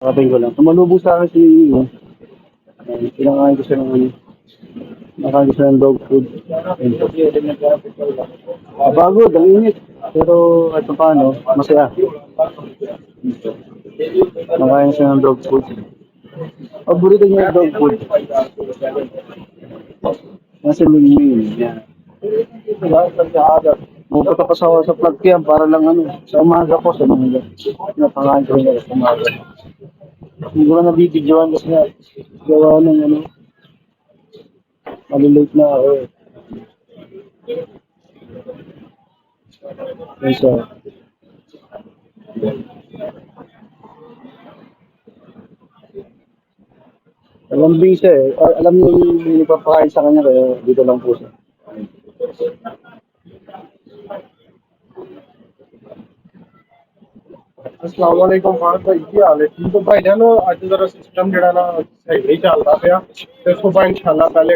Sabi ko lang. Tumalubog sa akin si pinakain ko siya ng ano. Nakain ko siya ng dog food. Ayun po. Pagod, ang init. Pero ito paano, masaya. Nakain siya ng dog food. Paborito niya yung dog food. Nasa Mingming. Yan. Pupunta pa sa plug yan para lang ano. Sa umaga po, sa umaga. Napangain ko rin sa umaga. Hindi ko na nabibidyoan kasi nga gawa ng ano, malilate na ako. Kaysa, alam bisa eh. Alam niyo yung nagpapakain sa kanya kaya dito lang po siya. अस्सलाम वालेकुम फारूक भाई की हाल है ठीक हो भाई जानो अज जरा सिस्टम जड़ा ना सही नहीं चलता पाया ते सुबह इंशाल्लाह पहले